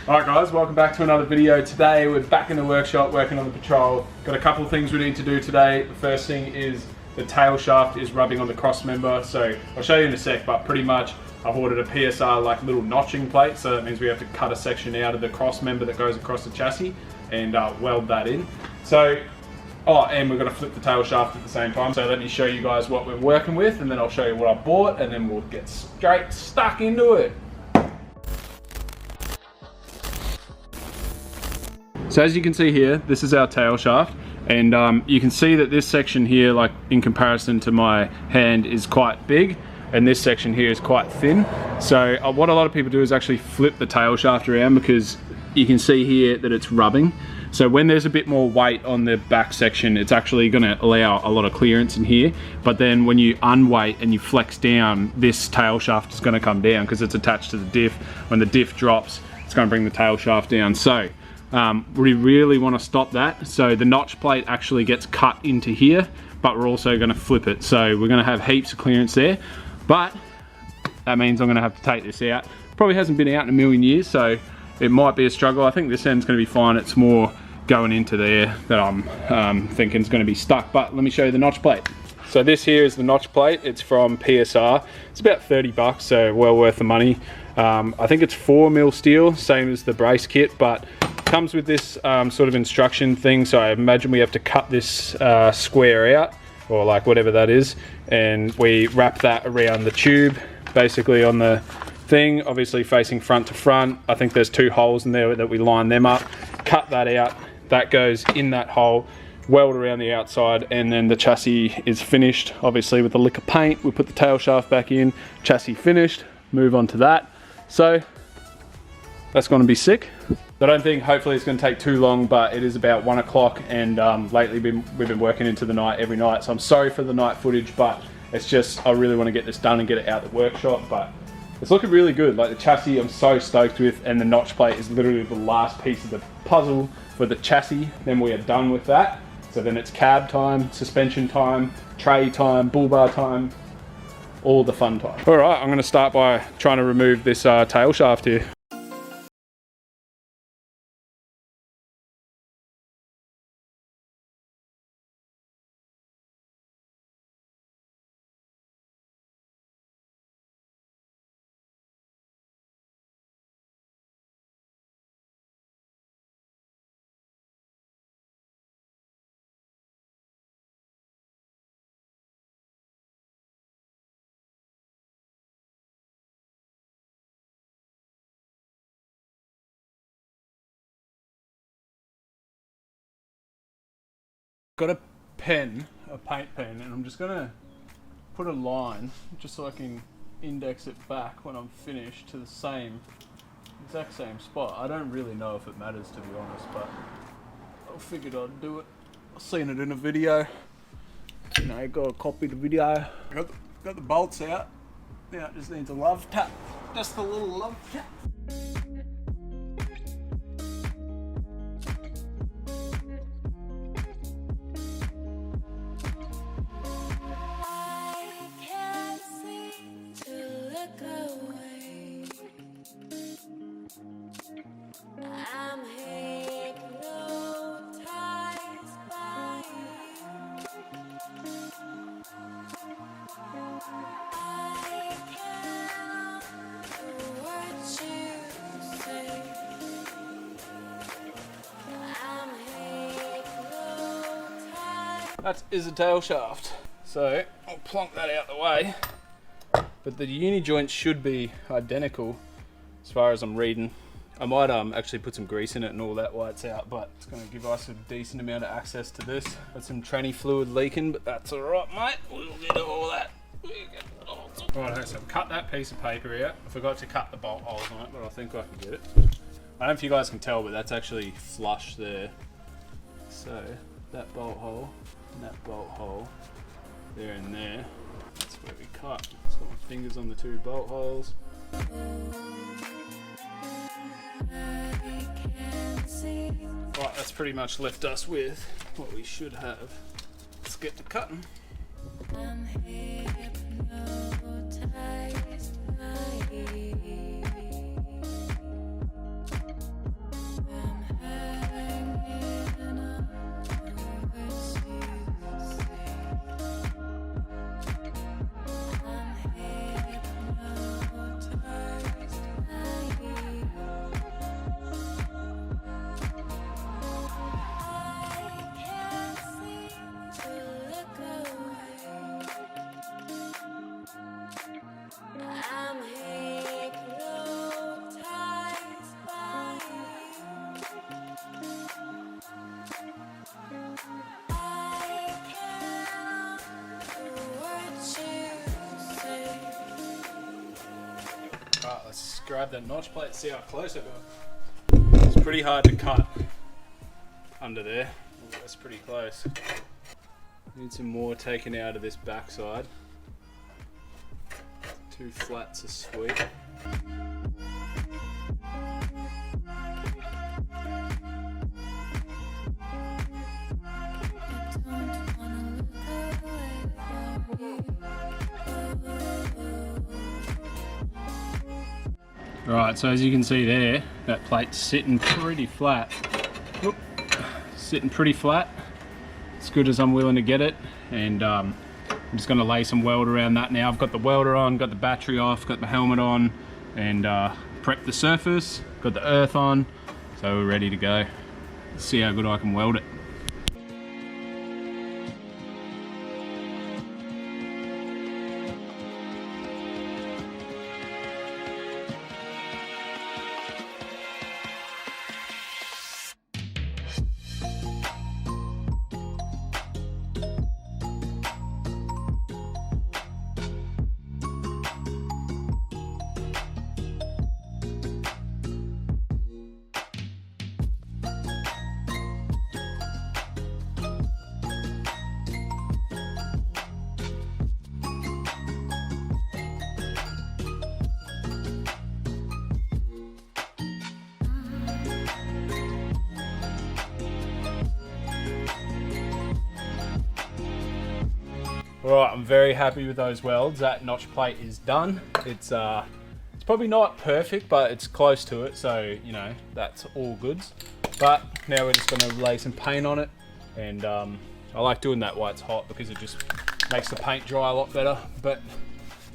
Alright guys, welcome back to another video. Today we're back in the workshop working on the patrol. Got a couple of things we need to do today. The first thing is the tail shaft is rubbing on the cross member. So I'll show you in a sec, but pretty much I've ordered a PSR like little notching plate. So that means we have to cut a section out of the cross member that goes across the chassis and weld that in. So, and we're going to flip the tail shaft at the same time. So let me show you guys what we're working with and then I'll show you what I bought and then we'll get straight stuck into it. So as you can see here, this is our tail shaft, and you can see that this section here, like in comparison to my hand, is quite big, and this section here is quite thin. So what a lot of people do is actually flip the tail shaft around, because you can see here that it's rubbing. So when there's a bit more weight on the back section, it's actually going to allow a lot of clearance in here. But then when you unweight and you flex down, this tail shaft is going to come down because it's attached to the diff. When the diff drops, it's going to bring the tail shaft down. So we really want to stop that. So the notch plate actually gets cut into here, but we're also going to flip it. So we're going to have heaps of clearance there, but that means I'm going to have to take this out. Probably hasn't been out in a million years, so it might be a struggle. I think this end's going to be fine. It's more going into there that I'm thinking is going to be stuck. But let me show you the notch plate. So this here is the notch plate. It's from PSR. It's about 30 bucks, so well worth the money. I think it's 4mm steel, same as the brace kit, but comes with this sort of instruction thing. So I imagine we have to cut this square out, or like whatever that is, and we wrap that around the tube, basically on the thing, obviously facing front to front. I think there's 2 holes in there that we line them up, cut that out, that goes in that hole, weld around the outside, and then the chassis is finished. Obviously with the lick of paint, we put the tail shaft back in, chassis finished, move on to that. So that's going to be sick. I don't think, hopefully it's going to take too long, but it is about 1 o'clock, and lately we've been working into the night every night, so I'm sorry for the night footage, but it's just, I really want to get this done and get it out the workshop. But it's looking really good. Like the chassis I'm so stoked with, and the notch plate is literally the last piece of the puzzle for the chassis. Then we are done with that. So then it's cab time, suspension time, tray time, bull bar time, all the fun time. All right, I'm going to start by trying to remove this tail shaft here. Got a pen, a paint pen, and I'm just gonna put a line just so I can index it back when I'm finished to the exact same spot. I don't really know if it matters, to be honest, but I figured I'd do it. I've seen it in a video. You know, gotta copy the video. Got the bolts out. Now it just needs a love tap. Just a little love tap. That is a tail shaft, so I'll plonk that out the way. But the uni joints should be identical as far as I'm reading. I might actually put some grease in it and all that while it's out, but it's going to give us a decent amount of access to this. Got some tranny fluid leaking, but that's alright, mate. We'll get all that. Right, so I've cut that piece of paper out. I forgot to cut the bolt holes on it, but I think I can get it. I don't know if you guys can tell, but that's actually flush there. So that bolt hole and that bolt hole there and there, that's where we cut. Just got my fingers on the 2 bolt holes. Right, that's pretty much left us with what we should have. Let's get to cutting. I'm hypnotized by grab that notch plate, see how close I got. It's pretty hard to cut under there. Ooh, that's pretty close. Need some more taken out of this backside. 2 flats are sweet. Right, so as you can see there, that plate's sitting pretty flat. Oop, sitting pretty flat. As good as I'm willing to get it, and I'm just going to lay some weld around that now. I've got the welder on, got the battery off, got the helmet on, and prepped the surface, got the earth on, so we're ready to go. Let's see how good I can weld it. Alright, I'm very happy with those welds. That notch plate is done. It's probably not perfect, but it's close to it, so you know, that's all goods. But now we're just going to lay some paint on it, and I like doing that while it's hot because it just makes the paint dry a lot better. But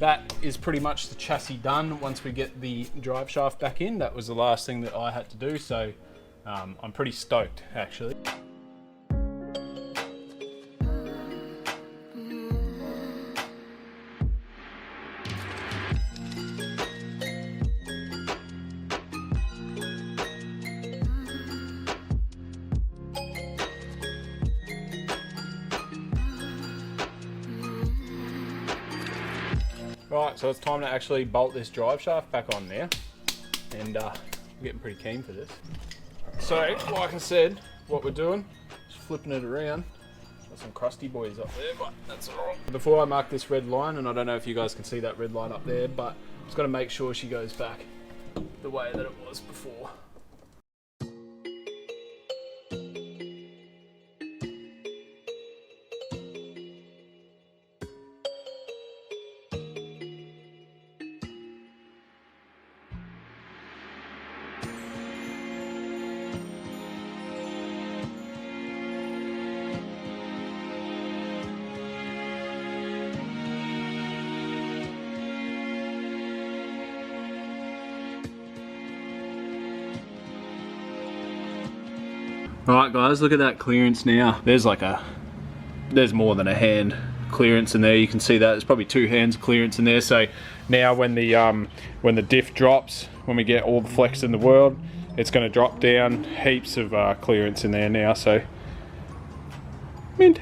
that is pretty much the chassis done. Once we get the drive shaft back in, that was the last thing that I had to do, so I'm pretty stoked actually. Right, so it's time to actually bolt this drive shaft back on now, and I'm getting pretty keen for this. So, like I said, what we're doing is flipping it around. Got some crusty boys up there, but that's alright. Before I mark this red line, and I don't know if you guys can see that red line up there, but I'm just going to make sure she goes back the way that it was before. Alright guys, look at that clearance now. There's more than a hand clearance in there. You can see that there's probably 2 hands clearance in there. So now when the diff drops, when we get all the flex in the world, it's going to drop down heaps of clearance in there now. So mint.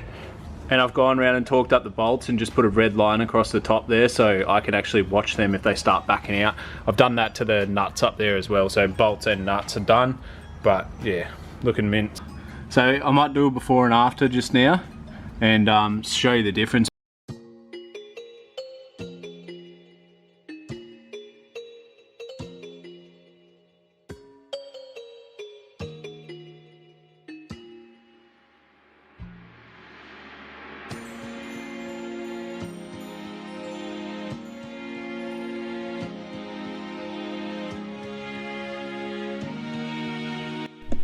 And I've gone around and torqued up the bolts and just put a red line across the top there so I can actually watch them if they start backing out. I've done that to the nuts up there as well, so bolts and nuts are done. But yeah, looking mint. So I might do a before and after just now and show you the difference.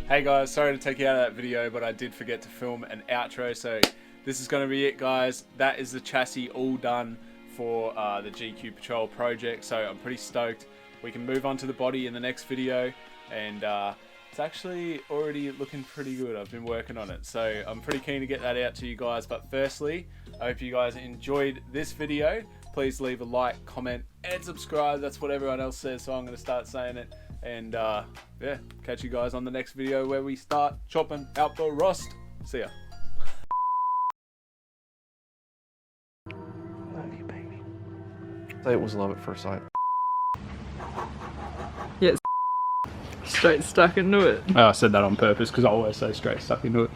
Hey guys, sorry to take you out of that video, but I did forget to film an outro, so this is going to be it guys. That is the chassis all done for the GQ Patrol project, so I'm pretty stoked. We can move on to the body in the next video, and it's actually already looking pretty good. I've been working on it, so I'm pretty keen to get that out to you guys. But firstly, I hope you guys enjoyed this video. Please leave a like, comment, and subscribe. That's what everyone else says, so I'm going to start saying it. And yeah, catch you guys on the next video where we start chopping out the rust. See ya. Love you, baby. Say it was love at first sight. Straight stuck into it. Oh, I said that on purpose because I always say straight stuck into it.